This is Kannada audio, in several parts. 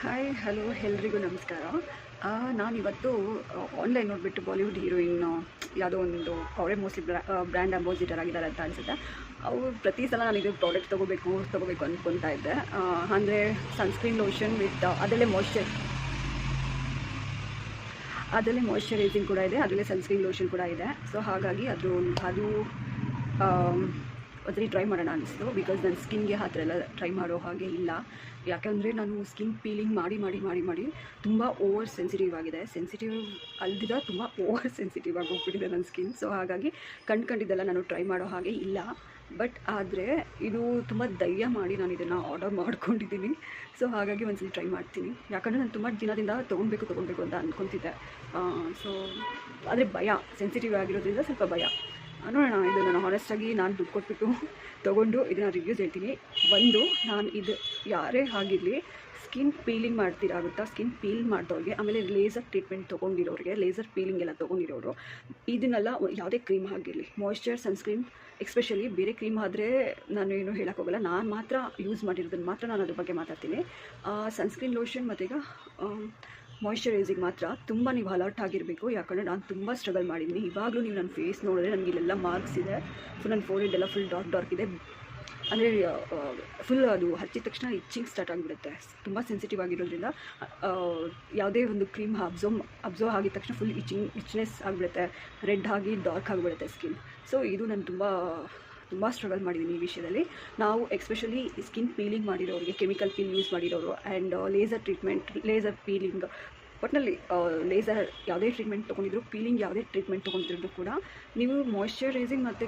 ಹಾಯ್ ಹಲೋ ಎಲ್ರಿಗೂ ನಮಸ್ಕಾರ. ನಾನಿವತ್ತು ಆನ್ಲೈನ್ ನೋಡಿಬಿಟ್ಟು ಬಾಲಿವುಡ್ ಹೀರೋಯಿನ್ ಯಾವುದೋ ಒಂದು ಅವರೇ ಮೋಸ್ಟ್ಲಿ ಬ್ರ್ಯಾಂಡ್ ಅಂಬಾಸಿಡರ್ ಆಗಿದ್ದಾರೆ ಅಂತ ಅನಿಸುತ್ತೆ. ಅವರು ಪ್ರತಿ ಸಲ ನಾನು ಇದು ಪ್ರಾಡಕ್ಟ್ ತೊಗೋಬೇಕು ಅಂದ್ಕೊತಾ ಇದ್ದೆ. ಅಂದರೆ ಸನ್ಸ್ಕ್ರೀನ್ ಲೋಷನ್ ವಿತ್ ಅದರಲ್ಲೇ ಮಾಯ್ಶ್ಚರೈಸಿಂಗ್ ಕೂಡ ಇದೆ, ಅದರಲ್ಲೇ ಸನ್ಸ್ಕ್ರೀನ್ ಲೋಷನ್ ಕೂಡ ಇದೆ. ಸೊ ಹಾಗಾಗಿ ಅದು ಒಂದ್ಸರಿ ಟ್ರೈ ಮಾಡೋಣ ಅನಿಸ್ತು. ಬಿಕಾಸ್ ನನ್ನ ಸ್ಕಿನ್ಗೆ ಆ ಥರ ಎಲ್ಲ ಟ್ರೈ ಮಾಡೋ ಹಾಗೆ ಇಲ್ಲ. ಯಾಕಂದರೆ ನಾನು ಸ್ಕಿನ್ ಪೀಲಿಂಗ್ ಮಾಡಿ ತುಂಬ ಓವರ್ ಸೆನ್ಸಿಟಿವ್ ಆಗಿದೆ. ಸೆನ್ಸಿಟಿವ್ ಅಲ್ದಿದ ತುಂಬ ಓವರ್ ಸೆನ್ಸಿಟಿವ್ ಆಗಿ ಹೋಗ್ಬಿಟ್ಟಿದೆ ನನ್ನ ಸ್ಕಿನ್. ಸೊ ಹಾಗಾಗಿ ಕಂಡಿದ್ದೆಲ್ಲ ನಾನು ಟ್ರೈ ಮಾಡೋ ಹಾಗೆ ಇಲ್ಲ. ಬಟ್ ಆದರೆ ಇದು ತುಂಬ ಧೈರ್ಯ ಮಾಡಿ ನಾನು ಇದನ್ನು ಆರ್ಡರ್ ಮಾಡ್ಕೊಂಡಿದ್ದೀನಿ. ಸೊ ಹಾಗಾಗಿ ಒಂದ್ಸಲಿ ಟ್ರೈ ಮಾಡ್ತೀನಿ. ಯಾಕಂದರೆ ನಾನು ತುಂಬ ದಿನದಿಂದ ತೊಗೊಳ್ಬೇಕು ಅಂತ ಅಂದ್ಕೊತಿದ್ದೆ. ಸೊ ಆದರೆ ಭಯ, ಸೆನ್ಸಿಟಿವ್ ಆಗಿರೋದ್ರಿಂದ ಸ್ವಲ್ಪ ಭಯ. ನೋಡೋಣ, ಇದು ನಾನು ಹಾನೆಸ್ಟಾಗಿ ನಾನು ದುಡ್ಡು ಕೊಟ್ಬಿಟ್ಟು ತೊಗೊಂಡು ಇದನ್ನು ರಿವ್ಯೂಸ್ ಹೇಳ್ತೀನಿ. ನಾನು ಇದು ಯಾರೇ ಆಗಿರಲಿ ಸ್ಕಿನ್ ಪೀಲಿಂಗ್ ಮಾಡ್ತಿರಾಗುತ್ತಾ, ಸ್ಕಿನ್ ಪೀಲ್ ಮಾಡಿದವ್ರಿಗೆ, ಆಮೇಲೆ ಲೇಸರ್ ಟ್ರೀಟ್ಮೆಂಟ್ ತೊಗೊಂಡಿರೋರಿಗೆ, ಲೇಸರ್ ಪೀಲಿಂಗ್ ಎಲ್ಲ ತೊಗೊಂಡಿರೋರು, ಇದನ್ನೆಲ್ಲ ಯಾವುದೇ ಕ್ರೀಮ್ ಆಗಿರಲಿ, ಮಾಯ್ಶ್ಚರ್ ಸನ್ಸ್ಕ್ರೀನ್ ಎಸ್ಪೆಷಲಿ, ಬೇರೆ ಕ್ರೀಮ್ ಆದರೆ ನಾನು ಏನು ಹೇಳೋಕ್ಕೋಗಲ್ಲ. ನಾನು ಮಾತ್ರ ಯೂಸ್ ಮಾಡಿರೋದನ್ನು ಮಾತ್ರ ನಾನು ಅದ್ರ ಬಗ್ಗೆ ಮಾತಾಡ್ತೀನಿ. ಸನ್ಸ್ಕ್ರೀನ್ ಲೋಷನ್ ಮತ್ತು ಈಗ ಮಾಯ್ಶ್ಚರೈಸಿಂಗ್ ಮಾತ್ರ ತುಂಬ ನೀವು ಅಲರ್ಟ್ ಆಗಿರಬೇಕು. ಯಾಕಂದರೆ ನಾನು ತುಂಬ ಸ್ಟ್ರಗಲ್ ಮಾಡಿದ್ದೀನಿ. ಇವಾಗಲೂ ನೀವು ನನ್ನ ಫೇಸ್ ನೋಡಿದ್ರೆ ನನಗೆ ಇಲ್ಲೆಲ್ಲ ಮಾರ್ಕ್ಸ್ ಇದೆ. ನನ್ನ ಫೋರ್ಹೆಡ್ ಎಲ್ಲ ಫುಲ್ ಡಾರ್ಕ್ ಇದೆ. ಅಂದರೆ ಫುಲ್ ಅದು ಹಚ್ಚಿದ ತಕ್ಷಣ ಇಚ್ಚಿಂಗ್ ಸ್ಟಾರ್ಟ್ ಆಗಿಬಿಡುತ್ತೆ. ತುಂಬ ಸೆನ್ಸಿಟಿವ್ ಆಗಿರೋದ್ರಿಂದ ಯಾವುದೇ ಒಂದು ಕ್ರೀಮ್ ಅಬ್ಸರ್ವ್ ಆಗಿದ ತಕ್ಷಣ ಫುಲ್ ಇಚ್ನೆಸ್ ಆಗಿಬಿಡುತ್ತೆ, ರೆಡ್ ಆಗಿ ಡಾರ್ಕ್ ಆಗಿಬಿಡುತ್ತೆ ಸ್ಕಿನ್. ಸೊ ಇದು ನಾನು ತುಂಬ ಸ್ಟ್ರಗಲ್ ಮಾಡಿದ್ದೀನಿ ಈ ವಿಷಯದಲ್ಲಿ. ನಾವು ಎಸ್ಪೆಷಲಿ ಸ್ಕಿನ್ ಪೀಲಿಂಗ್ ಮಾಡಿರೋರಿಗೆ, ಕೆಮಿಕಲ್ ಪೀಲ್ ಯೂಸ್ ಮಾಡಿರೋರು, ಆ್ಯಂಡ್ ಲೇಸರ್ ಪೀಲಿಂಗ್, ಒಟ್ಟಿನಲ್ಲಿ ಲೇಸರ್ ಯಾವುದೇ ಟ್ರೀಟ್ಮೆಂಟ್ ತೊಗೊಂಡಿದ್ರು, ಪೀಲಿಂಗ್ ಯಾವುದೇ ಟ್ರೀಟ್ಮೆಂಟ್ ತೊಗೊಂಡಿದ್ರು ಕೂಡ ನೀವು ಮಾಯ್ಶ್ಚರೈಸಿಂಗ್ ಮತ್ತು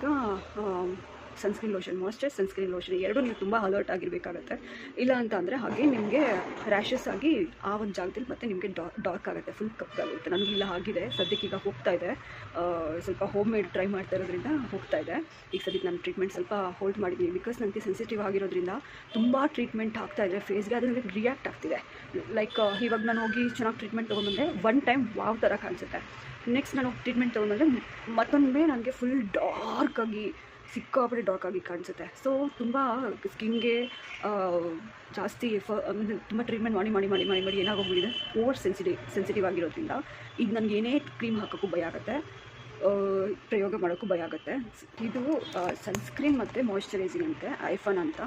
ಸನ್ಸ್ಕ್ರೀನ್ ಲೋಷನ್ ಎರಡೂ ನೀವು ತುಂಬ ಅಲರ್ಟ್ ಆಗಿರಬೇಕಾಗತ್ತೆ. ಇಲ್ಲ ಅಂತ ಅಂದರೆ ಹಾಗೆ ನಿಮಗೆ ರ್ಯಾಷಸ್ ಆಗಿ ಆ ಒಂದು ಜಾಗದಲ್ಲಿ ಮತ್ತು ನಿಮಗೆ ಡಾರ್ಕ್ ಆಗುತ್ತೆ, ಫುಲ್ ಕಪ್ಪಾಗುತ್ತೆ. ನನಗಿಲ್ಲ ಆಗಿದೆ, ಸದ್ಯಕ್ಕೀಗ ಹೋಗ್ತಾ ಇದೆ. ಸ್ವಲ್ಪ ಹೋಮ್ ಮೇಡ್ ಟ್ರೈ ಮಾಡ್ತಾ ಇರೋದ್ರಿಂದ ಹೋಗ್ತಾ ಇದೆ. ಈಗ ಸದ್ಯಕ್ಕೆ ನಾನು ಟ್ರೀಟ್ಮೆಂಟ್ ಸ್ವಲ್ಪ ಹೋಲ್ಡ್ ಮಾಡಿದ್ದೀನಿ. ಬಿಕಾಸ್ ನನಗೆ ಸೆನ್ಸಿಟಿವ್ ಆಗಿರೋದ್ರಿಂದ ತುಂಬ ಟ್ರೀಟ್ಮೆಂಟ್ ಆಗ್ತಾಯಿದೆ ಫೇಸ್ಗೆ, ಅದರಿಂದ ರಿಯಾಕ್ಟ್ ಆಗ್ತಿದೆ. ಲೈಕ್ ಇವಾಗ ನಾನು ಹೋಗಿ ಚೆನ್ನಾಗಿ ಟ್ರೀಟ್ಮೆಂಟ್ ತೊಗೊಂಡ್ಬಂದರೆ ಒನ್ ಟೈಮ್ ವಾವ್ ಥರ ಕಾಣಿಸುತ್ತೆ. ನೆಕ್ಸ್ಟ್ ನಾನು ತೊಗೊಂಡ್ಬಂದರೆ ಮತ್ತೊಮ್ಮೆ ನನಗೆ ಫುಲ್ ಸಿಕ್ಕಾಪಟ್ಟೆ ಡಾರ್ಕ್ ಆಗಿ ಕಾಣಿಸುತ್ತೆ. ಸೊ ತುಂಬ ಸ್ಕಿನ್ಗೆ ಜಾಸ್ತಿ ತುಂಬ ಟ್ರೀಟ್ಮೆಂಟ್ ಮಾಡಿ ಏನಾಗೋಗ್ಬಿಟ್ಟಿದೆ, ಓವರ್ ಸೆನ್ಸಿಟಿವ್ ಆಗಿರೋದ್ರಿಂದ ಈಗ ನನಗೆ ಏನೇ ಕ್ರೀಮ್ ಹಾಕೋಕ್ಕೂ ಭಯ ಆಗುತ್ತೆ, ಪ್ರಯೋಗ ಮಾಡೋಕ್ಕೂ ಭಯ ಆಗುತ್ತೆ. ಇದು ಸನ್ಸ್ಕ್ರೀನ್ ಮತ್ತು ಮಾಯ್ಶ್ಚರೈಸಿಂಗ್ ಅಂತೆ, ಐಫನ್ ಅಂತ,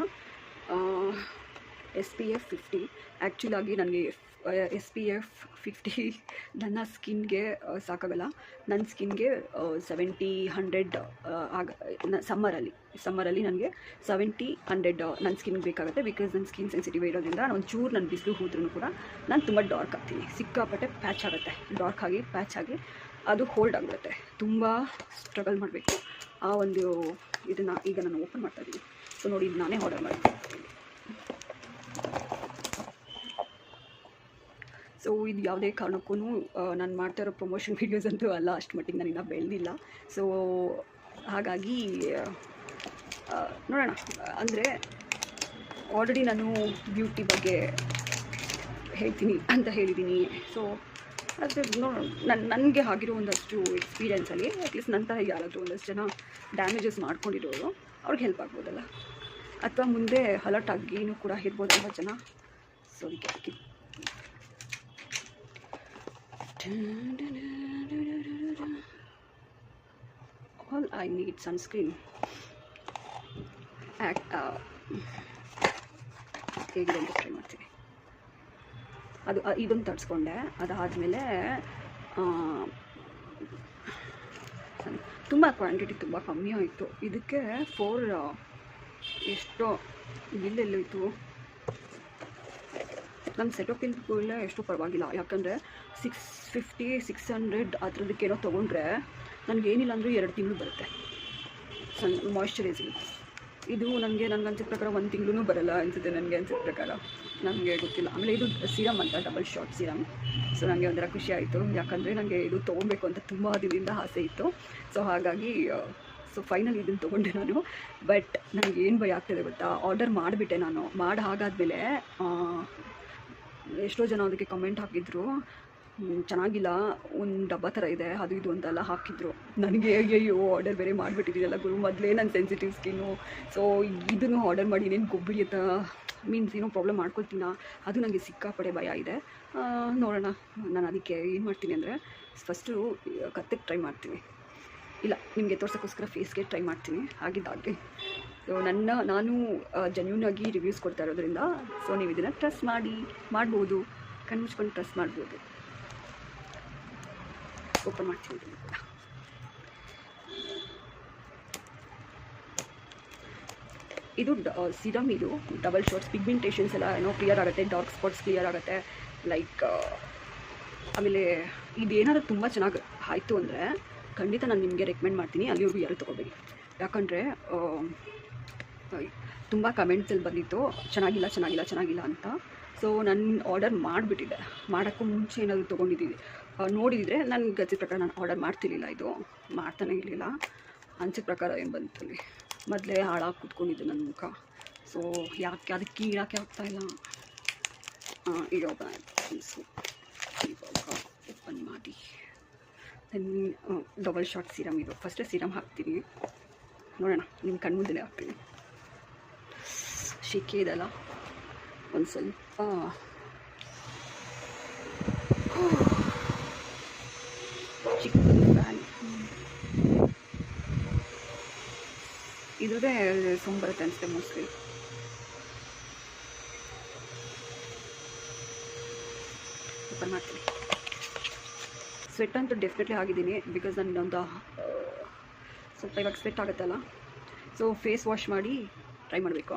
SPF 50. ಆ್ಯಕ್ಚುಲಾಗಿ ನನಗೆ SPF 50 ನನ್ನ ಸ್ಕಿನ್ಗೆ ಸಾಕಾಗಲ್ಲ. ನನ್ನ ಸ್ಕಿನ್ಗೆ 70-100 ಸಮ್ಮರಲ್ಲಿ ನನಗೆ 70-100 ನನ್ನ ಸ್ಕಿನ್ಗೆ ಬೇಕಾಗುತ್ತೆ. ಬಿಕಾಸ್ ನನ್ನ ಸ್ಕಿನ್ ಸೆನ್ಸಿಟಿವ್ ಇರೋದ್ರಿಂದ ಒಂಚೂರು ನನ್ನ ಬಿಸಿಲು ಹೋದ್ರೂ ಕೂಡ ನಾನು ತುಂಬ ಡಾರ್ಕ್ ಆಗ್ತೀನಿ, ಸಿಕ್ಕಾಪಟ್ಟೆ ಪ್ಯಾಚ್ ಆಗುತ್ತೆ, ಡಾರ್ಕ್ ಆಗಿ ಪ್ಯಾಚ್ ಆಗಿ ಅದು ಹೋಲ್ಡ್ ಆಗಿಬಿಡುತ್ತೆ. ತುಂಬ ಸ್ಟ್ರಗಲ್ ಮಾಡಬೇಕು ಆ ಒಂದು ಇದನ್ನು. ಈಗ ನಾನು ಓಪನ್ ಮಾಡ್ತಾಯಿದ್ದೀನಿ. ಸೊ ನೋಡಿ, ಇದು ನಾನೇ ಆರ್ಡರ್ ಮಾಡ್ತೀನಿ. ಸೊ ಇದು ಯಾವುದೇ ಕಾರಣಕ್ಕೂ ನಾನು ಮಾಡ್ತಾ ಇರೋ ಪ್ರಮೋಷನ್ ವೀಡಿಯೋಸ್ ಅಂತೂ ಅಲ್ಲ, ಅಷ್ಟು ಮಟ್ಟಿಗೆ ನಾನು ಇನ್ನೂ ಬೆಳೆದಿಲ್ಲ. ಸೊ ಹಾಗಾಗಿ ನೋಡೋಣ. ಅಂದರೆ ಆಲ್ರೆಡಿ ನಾನು ಬ್ಯೂಟಿ ಬಗ್ಗೆ ಹೇಳ್ತೀನಿ ಅಂತ ಹೇಳಿದ್ದೀನಿ. ಸೊ ಆದರೆ ನೋಡೋಣ, ನನಗೆ ಆಗಿರೋ ಒಂದಷ್ಟು ಎಕ್ಸ್ಪೀರಿಯೆನ್ಸಲ್ಲಿ ಅಟ್ಲೀಸ್ಟ್ ನಂತರ ಯಾರಾದರೂ ಒಂದಷ್ಟು ಜನ ಡ್ಯಾಮೇಜಸ್ ಮಾಡ್ಕೊಂಡಿರೋರು ಅವ್ರಿಗೆ ಹೆಲ್ಪ್ ಆಗ್ಬೋದಲ್ಲ, ಅಥವಾ ಮುಂದೆ ಅಲರ್ಟ್ ಆಗಿನೂ ಕೂಡ ಇರ್ಬೋದಲ್ಲ ಜನ. ಸೊ ಅದಕ್ಕೆ all I need sunscreen. ಹೇಗಿದೆ ಅಂತ ಟ್ರೈ ಮಾಡ್ತೀನಿ. ಇದೊಂದು ತರಿಸ್ಕೊಂಡೆ. ಅದಾದಮೇಲೆ ತುಂಬ ಕ್ವಾಂಟಿಟಿ ತುಂಬ ಕಮ್ಮಿ ಆಯಿತು. ಇದಕ್ಕೆ ಎಷ್ಟೋ ಬಿಲ್ಲೆಲ್ಲೋಯ್ತು. ನನ್ನ ಸೆಟೋಪಿಲ್ಗಳೆಲ್ಲ ಎಷ್ಟು ಪರವಾಗಿಲ್ಲ. ಯಾಕಂದರೆ 650-600 ಆ ಥರದಕ್ಕೇನೋ ತೊಗೊಂಡ್ರೆ ನನಗೇನಿಲ್ಲ ಅಂದರೂ 2 ತಿಂಗಳು ಬರುತ್ತೆ ಮಾಯ್ಶ್ಚರೈಸಿಂಗ್. ಇದು ನನಗೆ ಅನ್ಸಿದ ಪ್ರಕಾರ 1 ತಿಂಗಳೂ ಬರಲ್ಲ ಅನಿಸುತ್ತೆ, ನನಗೆ ಅನ್ಸಿದ ಪ್ರಕಾರ, ನನಗೆ ಗೊತ್ತಿಲ್ಲ. ಆಮೇಲೆ ಇದು ಸೀರಮ್ ಅಂತ, ಡಬಲ್ ಶಾಟ್ ಸೀರಮ್. ಸೊ ನನಗೆ ಒಂಥರ ಖುಷಿ ಆಯಿತು, ಯಾಕಂದರೆ ನನಗೆ ಇದು ತೊಗೊಬೇಕು ಅಂತ ತುಂಬ ದಿನದಿಂದ ಆಸೆ ಇತ್ತು. ಸೊ ಹಾಗಾಗಿ ಫೈನಲ್ ಇದನ್ನು ತೊಗೊಂಡೆ ನಾನು. ಬಟ್ ನನಗೆ ಏನು ಭಯ ಆಗ್ತಿದೆ ಗೊತ್ತಾ, ಆರ್ಡರ್ ಮಾಡಿಬಿಟ್ಟೆ ನಾನು. ಹಾಗಾದಮೇಲೆ ಎಷ್ಟೋ ಜನ ಅದಕ್ಕೆ ಕಮೆಂಟ್ ಹಾಕಿದ್ರು, ಚೆನ್ನಾಗಿಲ್ಲ, ಒಂದು ಡಬ್ಬ ಥರ ಇದೆ, ಅದು ಇದು ಅಂತೆಲ್ಲ ಹಾಕಿದ್ರು. ನನಗೆ ಅಯ್ಯೋ ಆರ್ಡರ್ ಬೇರೆ ಮಾಡಿಬಿಟ್ಟಿದ್ದೀನಲ್ಲ ಗುರು, ಮೊದಲೇ ನನ್ನ ಸೆನ್ಸಿಟಿವ್ ಸ್ಕಿನ್ನು. ಸೊ ಇದನ್ನು ಆರ್ಡರ್ ಮಾಡಿ ಇನ್ನೇನು ಗೊಬ್ಬರಿ ಅಂತ ಮೀನ್ಸ್ ಏನೋ ಪ್ರಾಬ್ಲಮ್ ಮಾಡ್ಕೊಳ್ತೀನ, ಅದು ನನಗೆ ಸಿಕ್ಕಾಪಡೆ ಭಯ ಇದೆ. ನೋಡೋಣ, ನಾನು ಅದಕ್ಕೆ ಏನು ಮಾಡ್ತೀನಿ ಅಂದರೆ ಫಸ್ಟು ಕತ್ತಿಗೆ ಟ್ರೈ ಮಾಡ್ತೀನಿ, ಇಲ್ಲ ನಿಮಗೆ ತೋರ್ಸೋಕ್ಕೋಸ್ಕರ ಫೇಸ್ಗೆ ಟ್ರೈ ಮಾಡ್ತೀನಿ ಆಗಿದ್ದಾಗಲಿ. ಸೊ ನಾನು ಜೆನ್ಯೂನಾಗಿ ರಿವ್ಯೂಸ್ ಕೊಡ್ತಾ ಇರೋದ್ರಿಂದ ಸೊ ನೀವು ಇದನ್ನು ಟ್ರಸ್ಟ್ ಮಾಡ್ಬೋದು, ಕಣ್ಮುಚ್ಕೊಂಡು ಟ್ರಸ್ಟ್ ಮಾಡ್ಬೋದು. ಓಪನ್ ಮಾಡ್ತೀನಿ ಇದನ್ನು ಕೂಡ. ಇದು ಸಿರಮ್, ಇದು ಡಬಲ್ ಶಾಟ್ಸ್, ಪಿಗ್ಮೆಂಟೇಷನ್ಸ್ ಎಲ್ಲ ಏನೋ ಕ್ಲಿಯರ್ ಆಗುತ್ತೆ, ಡಾರ್ಕ್ ಸ್ಪಾಟ್ಸ್ ಕ್ಲಿಯರ್ ಆಗುತ್ತೆ. ಲೈಕ್ ಆಮೇಲೆ ಇದೇನಾದ್ರು ತುಂಬ ಚೆನ್ನಾಗಿ ಆಯಿತು ಅಂದರೆ ಖಂಡಿತ ನಾನು ನಿಮಗೆ ರೆಕಮೆಂಡ್ ಮಾಡ್ತೀನಿ, ಅಲ್ಲಿವರೆಗೂ ಯಾರು ತೊಗೋಬೇಡಿ. ಯಾಕಂದರೆ ತುಂಬ ಕಮೆಂಟ್ಸಲ್ಲಿ ಬಂದಿತ್ತು ಚೆನ್ನಾಗಿಲ್ಲ ಅಂತ. ಸೊ ನಾನು ಆರ್ಡರ್ ಮಾಡಿಬಿಟ್ಟಿದ್ದೆ, ಮಾಡೋಕ್ಕೂ ಮುಂಚೆ ಏನಾದರೂ ತೊಗೊಂಡಿದ್ದೀವಿ ನೋಡಿದರೆ ನನ್ನ ಗತಿ ಪ್ರಕಾರ ನಾನು ಆರ್ಡರ್ ಮಾಡ್ತಿರ್ಲಿಲ್ಲ, ಇದು ಮಾಡ್ತಾನೆ ಇರಲಿಲ್ಲ. ಅನ್ಸಿದ ಪ್ರಕಾರ ಏನು ಬಂತಲ್ಲಿ ಮೊದಲೇ ಹಾಳಾಗಿ ಕೂತ್ಕೊಂಡಿದ್ದೆ ನನ್ನ ಮುಖ. ಸೊ ಅದಕ್ಕೆ ಇಡೋಕ್ಕೆ ಆಗ್ತಾಯಿಲ್ಲ. ಈಗ ಓಪನ್ ಆಯಿತು. ಸೊ ಇವಾಗ ಓಪನ್ ಮಾಡಿ ಡಬಲ್ ಶಾಟ್ ಸೀರಮ್ ಇದು. ಫಸ್ಟೇ ಸೀರಮ್ ಹಾಕ್ತೀನಿ, ನೋಡೋಣ ನಿಮ್ಮ ಕಣ್ಮುಂದೆಲೇ ಹಾಕ್ತೀನಿ. ಶೆಕೆ ಇದಲ್ಲ ಒಂದು ಸ್ವಲ್ಪ ಚಿಕ್ಕ ಫ್ಯಾನ್, ಇದೇ ಸೊಂಬ್ ಬರುತ್ತೆ ಅನಿಸುತ್ತೆ ಮೋಸ್ಟ್ಲಿ. ಓಪನ್ ಮಾಡ್ತೀನಿ. ಸ್ವೆಟ್ ಅಂತೂ ಡೆಫಿನೆಟ್ಲಿ ಆಗಿದ್ದೀನಿ, ಬಿಕಾಸ್ ನಾನು ಇನ್ನೊಂದು ಸ್ವಲ್ಪ ಇವಾಗ ಸ್ವೆಟ್ ಆಗುತ್ತಲ್ಲ. ಸೊ ಫೇಸ್ ವಾಶ್ ಮಾಡಿ ಟ್ರೈ ಮಾಡಬೇಕು.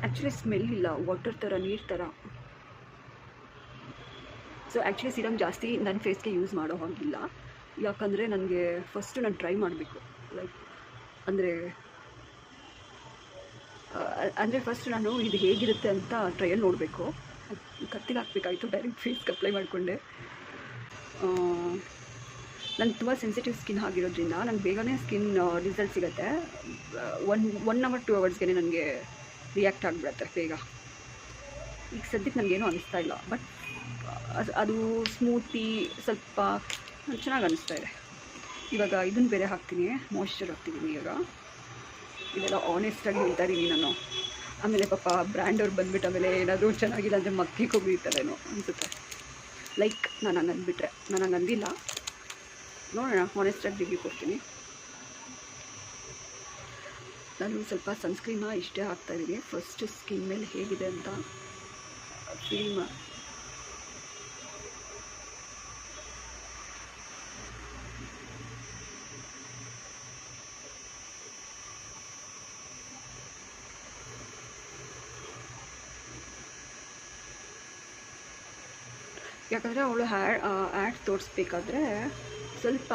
ಆ್ಯಕ್ಚುಲಿ ಸ್ಮೆಲ್ ಇಲ್ಲ, ವಾಟರ್ ಥರ, ನೀರು ಥರ. ಸೊ ಆ್ಯಕ್ಚುಲಿ ಸಿರಮ್ ಜಾಸ್ತಿ ನನ್ನ ಫೇಸ್ಗೆ ಯೂಸ್ ಮಾಡೋ ಹಾಗಿಲ್ಲ, ಯಾಕಂದರೆ ನನಗೆ ಫಸ್ಟು ನಾನು ಟ್ರೈ ಮಾಡಬೇಕು. ಲೈಕ್ ಅಂದರೆ ಫಸ್ಟ್ ನಾನು ಇದು ಹೇಗಿರುತ್ತೆ ಅಂತ ಟ್ರಯಲ್ ನೋಡಬೇಕು. ಕತ್ತಿಗೆ ಹಾಕಬೇಕಾಯಿತು, ಡೈರೆಕ್ಟ್ ಫೇಸ್ಗೆ ಅಪ್ಲೈ ಮಾಡಿಕೊಂಡೆ. ನಾನು ತುಂಬ ಸೆನ್ಸಿಟಿವ್ ಸ್ಕಿನ್ ಆಗಿರೋದ್ರಿಂದ ನನಗೆ ಬೇಗನೆ ಸ್ಕಿನ್ ರಿಸಲ್ಟ್ ಸಿಗುತ್ತೆ. 1 hour 2 hours ನನಗೆ ರಿಯಾಕ್ಟ್ ಆಗಿಬಿಡುತ್ತೆ ಬೇಗ. ಈಗ ಸದ್ಯಕ್ಕೆ ನನಗೇನು ಅನಿಸ್ತಾ ಇಲ್ಲ, ಬಟ್ ಅದು ಸ್ಮೂತಿ ಸ್ವಲ್ಪ ಚೆನ್ನಾಗಿ ಅನಿಸ್ತಾ ಇದೆ. ಇವಾಗ ಇದನ್ನು ಬೇರೆ ಹಾಕ್ತೀನಿ, ಮಾಯ್ಶ್ಚರ್ ಹಾಕ್ತಿದ್ದೀನಿ. ಇವಾಗ ಇದೆಲ್ಲ ಆನೆಸ್ಟಾಗಿ ಹೇಳ್ತಾ ಇದ್ದೀನಿ ನಾನು. ಆಮೇಲೆ ಪಾಪ ಬ್ರ್ಯಾಂಡವ್ರು ಬಂದುಬಿಟ್ಟು ಆಮೇಲೆ ಏನಾದರೂ ಚೆನ್ನಾಗಿಲ್ಲ ಅಂದರೆ ಮಕ್ಕಿಗೆ ಹೋಗಿರ್ತಾರೇನೋ ಅನಿಸುತ್ತೆ. ಲೈಕ್ ನಾನು ಹಂಗೆ ಅಂದ್ಬಿಟ್ರೆ, ನಾನು ಹಂಗೆ ಅಂದಿಲ್ಲ. ನೋಡೋಣ, ಆನೆಸ್ಟಾಗಿ ರಿವ್ಯೂ ಕೊಡ್ತೀನಿ. ನಾನು ಸ್ವಲ್ಪ ಸನ್ಸ್ಕ್ರೀನ್ನ ಇಷ್ಟೇ ಹಾಕ್ತಾಯಿದ್ದೀನಿ, ಫಸ್ಟ್ ಸ್ಕಿನ್ ಮೇಲೆ ಹೇಗಿದೆ ಅಂತ ಫೀಲ್ ಯಾಕಂದರೆ ಅವಳು ಆ್ಯಡ್ ತೋರಿಸ್ಬೇಕಾದ್ರೆ ಸ್ವಲ್ಪ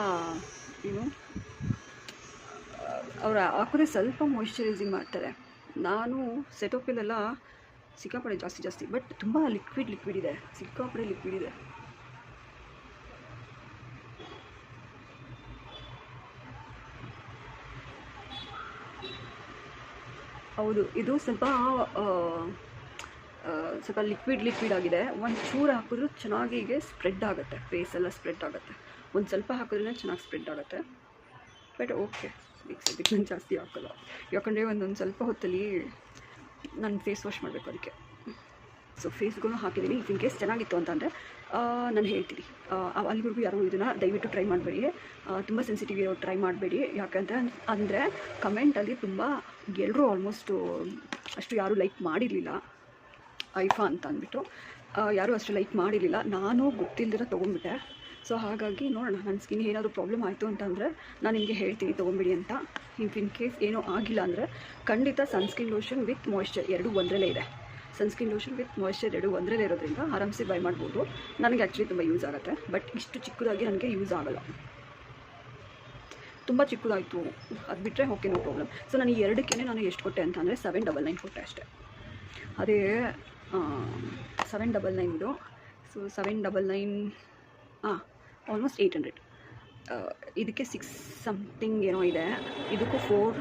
ಏನು ಅವ್ರು ಹಾಕಿದ್ರೆ ಸ್ವಲ್ಪ ಮಾಯ್ಶ್ಚರೈಸಿಂಗ್ ಮಾಡ್ತಾರೆ. ನಾನು ಸೆಟೋಪಿಲೆಲ್ಲ ಸಿಕ್ಕಾಪಡೆ ಜಾಸ್ತಿ, ಬಟ್ ತುಂಬ ಲಿಕ್ವಿಡ್ ಇದೆ, ಸಿಕ್ಕಾಪಡೆ ಲಿಕ್ವಿಡ್ ಇದೆ. ಹೌದು, ಇದು ಸ್ವಲ್ಪ ಲಿಕ್ವಿಡ್ ಆಗಿದೆ. ಒಂದು ಚೂರು ಹಾಕಿದ್ರೂ ಚೆನ್ನಾಗಿ ಹೀಗೆ ಸ್ಪ್ರೆಡ್ ಆಗುತ್ತೆ, ಫೇಸೆಲ್ಲ ಸ್ಪ್ರೆಡ್ ಆಗುತ್ತೆ. ಒಂದು ಸ್ವಲ್ಪ ಹಾಕಿದ್ರೇ ಚೆನ್ನಾಗಿ ಸ್ಪ್ರೆಡ್ ಆಗುತ್ತೆ. ಬಟ್ ಓಕೆ, ಈಗ ಸದ್ಯಕ್ಕೆ ನಾನು ಜಾಸ್ತಿ ಹಾಕೋಲ್ಲ, ಯಾಕಂದರೆ ಒಂದೊಂದು ಸ್ವಲ್ಪ ಹೊತ್ತಲ್ಲಿ ನಾನು ಫೇಸ್ ವಾಶ್ ಮಾಡಬೇಕು ಅದಕ್ಕೆ. ಸೊ ಫೇಸ್ಗೂ ಹಾಕಿದ್ದೀನಿ. ಇಫ್ ಇನ್ ಕೇಸ್ ಚೆನ್ನಾಗಿತ್ತು ಅಂತಂದರೆ ನಾನು ಹೇಳ್ತೀನಿ. ಅಲ್ಲಿವರೆಗೂ ಯಾರು ಇದನ್ನು ದಯವಿಟ್ಟು ಟ್ರೈ ಮಾಡಬೇಡಿ, ತುಂಬ ಸೆನ್ಸಿಟಿವ್ ಇರೋ ಟ್ರೈ ಮಾಡಬೇಡಿ. ಯಾಕಂದರೆ ಕಮೆಂಟಲ್ಲಿ ತುಂಬ ಎಲ್ಲರೂ ಆಲ್ಮೋಸ್ಟು ಅಷ್ಟು ಯಾರೂ ಲೈಕ್ ಮಾಡಿರಲಿಲ್ಲ ಐಫಾ ಅಂತ ಅಂದ್ಬಿಟ್ಟು, ಯಾರೂ ಅಷ್ಟು ಲೈಕ್ ಮಾಡಿರಲಿಲ್ಲ. ನಾನು ಗೊತ್ತಿಲ್ಲದಿರೋ ತೊಗೊಂಡ್ಬಿಟ್ಟೆ. ಸೊ ಹಾಗಾಗಿ ನೋಡೋಣ, ನನ್ನ ಸ್ಕಿನ್ ಏನಾದರೂ ಪ್ರಾಬ್ಲಮ್ ಆಯಿತು ಅಂತಂದರೆ ನಾನು ನಿಮಗೆ ಹೇಳ್ತೀನಿ ತೊಗೊಂಬಿಡಿ ಅಂತ. ಇಫ್ ಇನ್ ಕೇಸ್ ಏನೂ ಆಗಿಲ್ಲ ಅಂದರೆ ಖಂಡಿತ ಸನ್ಸ್ಕ್ರೀನ್ ಲೋಷನ್ ವಿತ್ ಮಾಯ್ಶ್ಚರ್ ಎರಡೂ ಒಂದರಲ್ಲೇ ಇದೆ. ಸನ್ಸ್ಕ್ರೀನ್ ಲೋಷನ್ ವಿತ್ ಮಾಯ್ಶ್ಚರ್ ಎರಡೂ ಒಂದರಲ್ಲೇ ಇರೋದ್ರಿಂದ ಆರಾಮ್ಸೆ ಬೈ ಮಾಡ್ಬೋದು. ನನಗೆ ಆ್ಯಕ್ಚುಲಿ ತುಂಬ ಯೂಸ್ ಆಗುತ್ತೆ, ಬಟ್ ಇಷ್ಟು ಚಿಕ್ಕದಾಗಿ ನನಗೆ ಯೂಸ್ ಆಗೋಲ್ಲ. ತುಂಬ ಚಿಕ್ಕದಾಯಿತು ಅದು ಬಿಟ್ಟರೆ ಓಕೆ, ನೋ ಪ್ರಾಬ್ಲಮ್. ಸೊ ನಾನು ಈ ಎರಡಕ್ಕೆ ನಾನು ಎಷ್ಟು ಕೊಟ್ಟೆ ಅಂತಂದರೆ 799 ಕೊಟ್ಟೆ ಅಷ್ಟೇ. ಅದೇ 799 ಇದು. So 799 almost 800. ಇದಕ್ಕೆ 6 ಸಮಥಿಂಗ್ ಏನೋ ಇದೆ, ಇದಕ್ಕೂ 4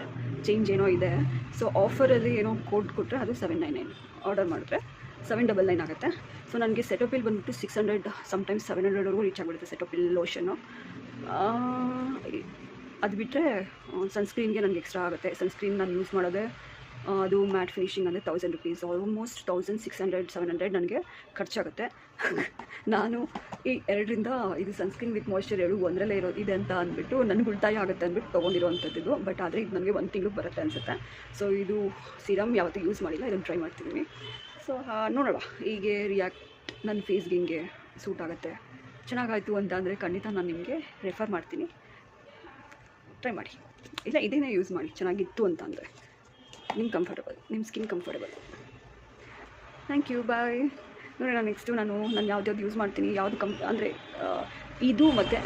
ಚೇಂಜ್ ಏನೋ ಇದೆ. ಸೊ ಆಫರಲ್ಲಿ ಏನೋ ಕೋಡ್ ಕೊಟ್ಟರೆ ಅದು 799 ಆರ್ಡರ್ ಮಾಡಿದ್ರೆ 799 ಆಗುತ್ತೆ. ಸೊ ನನಗೆ ಸೆಟೋಪಿಲ್ ಬಂದುಬಿಟ್ಟು 600 ಸಮ್ಟೈಮ್ಸ್ 700ವರೆಗೂ ರೀಚ್ ಆಗಿಬಿಡುತ್ತೆ ಸೆಟೋಪಿಲ್ ಲೋಷನ್ನು. ಅದು ಬಿಟ್ಟರೆ ಸನ್ಸ್ಕ್ರೀನ್ಗೆ ನನಗೆ ಎಕ್ಸ್ಟ್ರಾ ಆಗುತ್ತೆ. ಸನ್ಸ್ಕ್ರೀನ್ ನಾನು ಯೂಸ್ ಮಾಡೋದೇ ಅದು ಮ್ಯಾಟ್ ಫಿನಿಷಿಂಗ್ ಅಂದರೆ 1000 ರುಪೀಸ್, ಆಲ್ಮೋಸ್ಟ್ 1600-700 ನನಗೆ ಖರ್ಚಾಗುತ್ತೆ. ನಾನು ಈ 2ರಿಂದ ಇದು ಸನ್ಸ್ಕ್ರೀನ್ ವಿತ್ ಮಾಯ್ಶ್ಚರ್ 2 ಒಂದರಲ್ಲೇ ಇದೆ ಅಂತ ಅಂದ್ಬಿಟ್ಟು ನನಗೆ ಉಳಿತಾಯ ಆಗುತ್ತೆ ಅಂದ್ಬಿಟ್ಟು ತೊಗೊಂಡಿರೋವಂಥದ್ದು. ಬಟ್ ಆದರೆ ಇದು ನನಗೆ 1 ತಿಂಗ್ಳಿಗೆ ಬರುತ್ತೆ ಅನಿಸುತ್ತೆ. ಸೊ ಇದು ಸಿರಮ್ ಯಾವತ್ತೂ ಯೂಸ್ ಮಾಡಿಲ್ಲ, ಇದನ್ನು ಟ್ರೈ ಮಾಡ್ತಿದ್ದೀನಿ. ಸೊ ನೋಡೋಣ ಹೀಗೆ ನನ್ನ ಫೇಸ್ಗೆ ಹಿಂಗೆ ಸೂಟ್ ಆಗುತ್ತೆ. ಚೆನ್ನಾಗಾಯಿತು ಅಂತ ಅಂದರೆ ಖಂಡಿತ ನಾನು ನಿಮಗೆ ರೆಫರ್ ಮಾಡ್ತೀನಿ, ಟ್ರೈ ಮಾಡಿ. ಇಲ್ಲ ಇದೇನೇ ಯೂಸ್ ಮಾಡಿ, ಚೆನ್ನಾಗಿತ್ತು ಅಂತ ಅಂದರೆ ನಿಮ್ಮ ಸ್ಕಿನ್ ಕಂಫರ್ಟಬಲ್. ಥ್ಯಾಂಕ್ ಯು, ಬಾಯ್. ನೋಡೋಣ ನೆಕ್ಸ್ಟು ನಾನು ಯಾವ್ದು ಯೂಸ್ ಮಾಡ್ತೀನಿ, ಯಾವುದು ಅಂದರೆ ಇದು ಮತ್ತು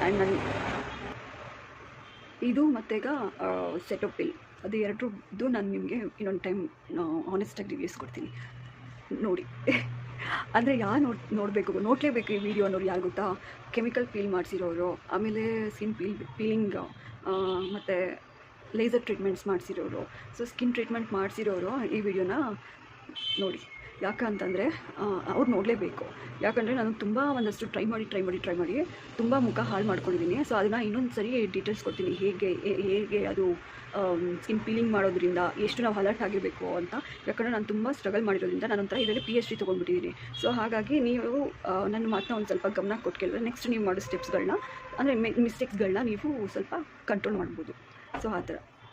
ಇದು ಮತ್ತೀಗ ಸೆಟೋಪಿಲ್, ಅದು ಎರಡರದ್ದು ನಾನು ನಿಮಗೆ ಇನ್ನೊಂದು ಟೈಮ್ ಆನೆಸ್ಟಾಗಿ ರಿವ್ಯೂಸ್ ಕೊಡ್ತೀನಿ, ನೋಡಿ. ಅಂದರೆ ಯಾರು ನೋಡಲೇಬೇಕು ಈ ವಿಡಿಯೋ ನೋಡಿ. ಯಾರು ಗೊತ್ತಾ? ಕೆಮಿಕಲ್ ಪೀಲ್ ಮಾಡಿಸಿರೋರು, ಆಮೇಲೆ ಸ್ಕಿನ್ ಪೀಲಿಂಗ್ ಮತ್ತು ಲೇಸರ್ ಟ್ರೀಟ್ಮೆಂಟ್ಸ್ ಮಾಡಿಸಿರೋರು, ಸೊ ಸ್ಕಿನ್ ಟ್ರೀಟ್ಮೆಂಟ್ ಮಾಡಿಸಿರೋರು ಈ ವಿಡಿಯೋನ ನೋಡಿ. ಯಾಕಂತಂದರೆ ಅವ್ರು ನೋಡಲೇಬೇಕು. ಯಾಕಂದರೆ ನಾನು ತುಂಬ ಒಂದಷ್ಟು ಟ್ರೈ ಮಾಡಿ ತುಂಬ ಮುಖ ಹಾಳು ಮಾಡ್ಕೊಂಡಿದ್ದೀನಿ. ಸೊ ಅದನ್ನು ಇನ್ನೊಂದು ಸರಿ ಡೀಟೇಲ್ಸ್ ಕೊಡ್ತೀನಿ, ಹೇಗೆ ಅದು ಸ್ಕಿನ್ ಪೀಲಿಂಗ್ ಮಾಡೋದ್ರಿಂದ ಎಷ್ಟು ನಾವು ಅಲರ್ಟ್ ಆಗಿರಬೇಕು ಅಂತ. ಯಾಕಂದರೆ ನಾನು ತುಂಬ ಸ್ಟ್ರಗಲ್ ಮಾಡಿರೋದ್ರಿಂದ ನಾನೊಂಥರ ಇದರಲ್ಲಿ PhD ತೊಗೊಂಡ್ಬಿಟ್ಟಿದ್ದೀನಿ. ಸೊ ಹಾಗಾಗಿ ನೀವು ನನ್ನ ಮಾತನ್ನ ಒಂದು ಸ್ವಲ್ಪ ಗಮನ ಕೊಟ್ಟು ಕೇಳಿದ್ರೆ ನೆಕ್ಸ್ಟ್ ನೀವು ಮಾಡೋ ಸ್ಟೆಪ್ಸ್ಗಳನ್ನ ಅಂದರೆ ಮಿಸ್ಟೇಕ್ಸ್ಗಳನ್ನ ನೀವು ಸ್ವಲ್ಪ ಕಂಟ್ರೋಲ್ ಮಾಡ್ಬೋದು. ಸೊ ಆ ಥರ.